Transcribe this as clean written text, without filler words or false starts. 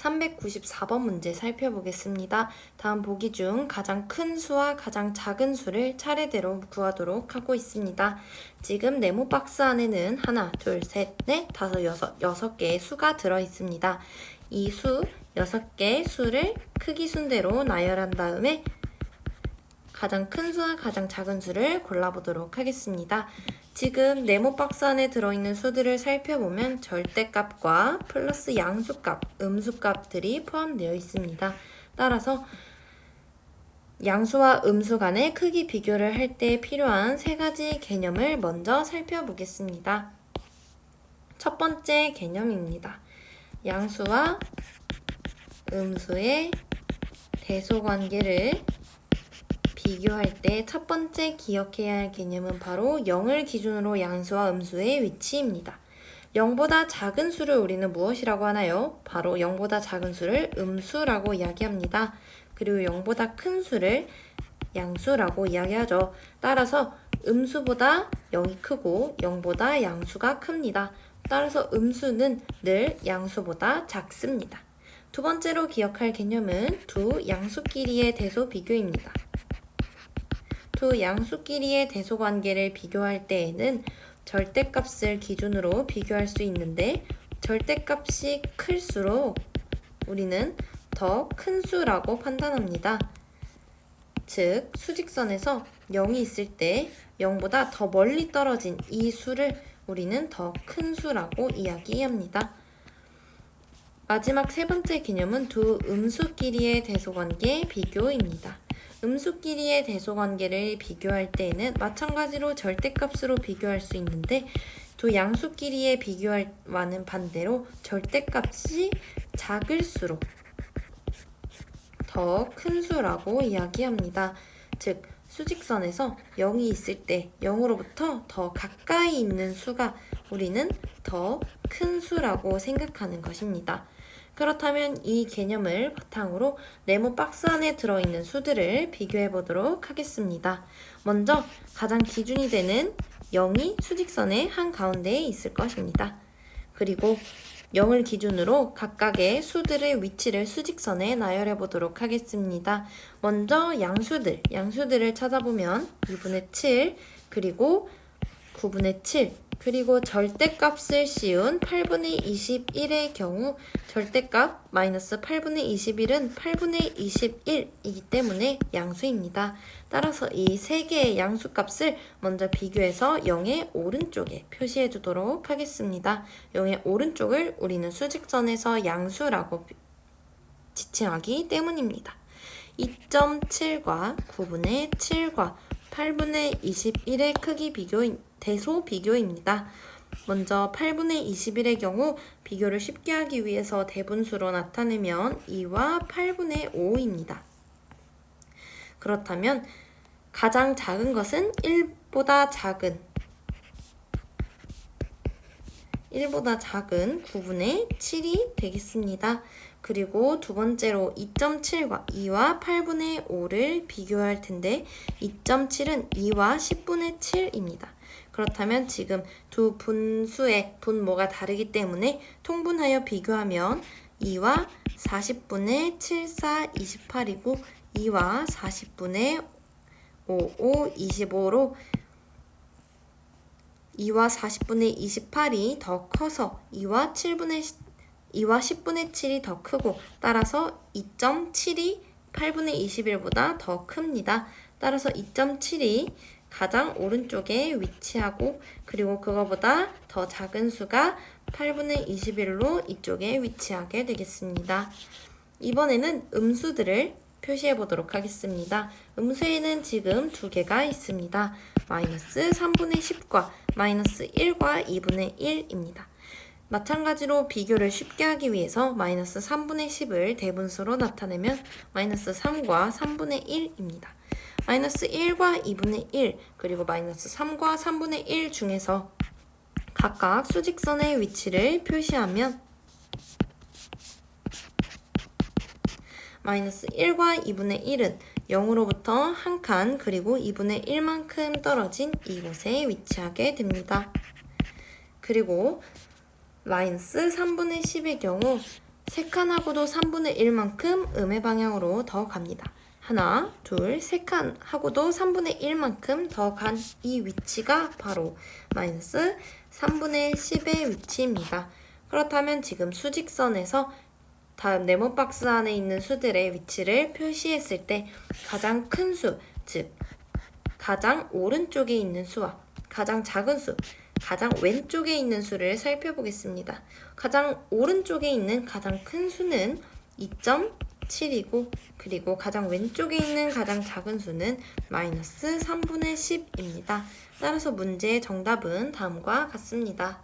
394번 문제 살펴보겠습니다. 다음 보기 중 가장 큰 수와 가장 작은 수를 차례대로 구하도록 하고 있습니다. 지금 네모 박스 안에는 하나, 둘, 셋, 넷, 다섯, 여섯 개의 수가 들어 있습니다. 이 수, 6개의 수를 크기 순대로 나열한 다음에 가장 큰 수와 가장 작은 수를 골라보도록 하겠습니다. 지금 네모 박스 안에 들어있는 수들을 살펴보면 절대값과 플러스 양수값, 음수값들이 포함되어 있습니다. 따라서 양수와 음수 간의 크기 비교를 할 때 필요한 세 가지 개념을 먼저 살펴보겠습니다. 첫 번째 개념입니다. 양수와 음수의 대소관계를 비교할 때 첫 번째 기억해야 할 개념은 바로 0을 기준으로 양수와 음수의 위치입니다. 0보다 작은 수를 우리는 무엇이라고 하나요? 바로 0보다 작은 수를 음수라고 이야기합니다. 그리고 0보다 큰 수를 양수라고 이야기하죠. 따라서 음수보다 0이 크고 0보다 양수가 큽니다. 따라서 음수는 늘 양수보다 작습니다. 두 번째로 기억할 개념은 두 양수끼리의 대소 비교입니다. 두 양수끼리의 대소관계를 비교할 때에는 절대값을 기준으로 비교할 수 있는데 절대값이 클수록 우리는 더 큰 수라고 판단합니다. 즉, 수직선에서 0이 있을 때 0보다 더 멀리 떨어진 이 수를 우리는 더 큰 수라고 이야기합니다. 마지막 세 번째 개념은 두 음수끼리의 대소관계 비교입니다. 음수끼리의 대소관계를 비교할 때에는 마찬가지로 절대값으로 비교할 수 있는데 두 양수끼리의 비교와는 반대로 절대값이 작을수록 더 큰 수라고 이야기합니다. 즉, 수직선에서 0이 있을 때 0으로부터 더 가까이 있는 수가 우리는 더 큰 수라고 생각하는 것입니다. 그렇다면 이 개념을 바탕으로 네모 박스 안에 들어있는 수들을 비교해 보도록 하겠습니다. 먼저 가장 기준이 되는 0이 수직선의 한가운데에 있을 것입니다. 그리고 0을 기준으로 각각의 수들의 위치를 수직선에 나열해 보도록 하겠습니다. 먼저 양수들을 찾아보면 2분의 7, 그리고 9분의 7, 그리고 절대값을 씌운 8분의 21의 경우 절대값 마이너스 8분의 21은 8분의 21이기 때문에 양수입니다. 따라서 이 세 개의 양수값을 먼저 비교해서 0의 오른쪽에 표시해 주도록 하겠습니다. 0의 오른쪽을 우리는 수직선에서 양수라고 지칭하기 때문입니다. 2.7과 9분의 7과 8분의 21의 크기 대소 비교입니다. 먼저 8분의 21의 경우 비교를 쉽게 하기 위해서 대분수로 나타내면 2와 8분의 5입니다. 그렇다면 가장 작은 것은 1보다 작은 9분의 7이 되겠습니다. 그리고 두 번째로 2.7과 2와 8분의 5를 비교할 텐데 2.7은 2와 10분의 7입니다. 그렇다면 지금 두 분수의 분모가 다르기 때문에 통분하여 비교하면 2와 40분의 7, 4, 28이고 2와 40분의 5, 5, 25로 2와 40분의 28이 더 커서 2와 10분의 7이 더 크고 따라서 2.7이 8분의 21보다 더 큽니다. 따라서 2.7이 가장 오른쪽에 위치하고 그리고 그거보다 더 작은 수가 8분의 21로 이쪽에 위치하게 되겠습니다. 이번에는 음수들을 표시해 보도록 하겠습니다. 음수에는 지금 두 개가 있습니다. 마이너스 3분의 10과 마이너스 1과 2분의 1입니다. 마찬가지로 비교를 쉽게 하기 위해서 마이너스 3분의 10을 대분수로 나타내면 마이너스 3과 3분의 1입니다. 마이너스 1과 2분의 1 그리고 마이너스 3과 3분의 1 중에서 각각 수직선의 위치를 표시하면 마이너스 1과 2분의 1은 0으로부터 한 칸 그리고 2분의 1만큼 떨어진 이곳에 위치하게 됩니다. 그리고 마이너스 3분의 10의 경우 3칸하고도 3분의 1만큼 음의 방향으로 더 갑니다. 하나, 둘, 3칸 하고도 3분의 1만큼 더 간 이 위치가 바로 마이너스 3분의 10의 위치입니다. 그렇다면 지금 수직선에서 다음 네모 박스 안에 있는 수들의 위치를 표시했을 때 가장 큰 수, 즉 가장 오른쪽에 있는 수와 가장 작은 수, 가장 왼쪽에 있는 수를 살펴보겠습니다. 가장 오른쪽에 있는 가장 큰 수는 2.7이고 그리고 가장 왼쪽에 있는 가장 작은 수는 마이너스 3분의 10입니다. 따라서 문제의 정답은 다음과 같습니다.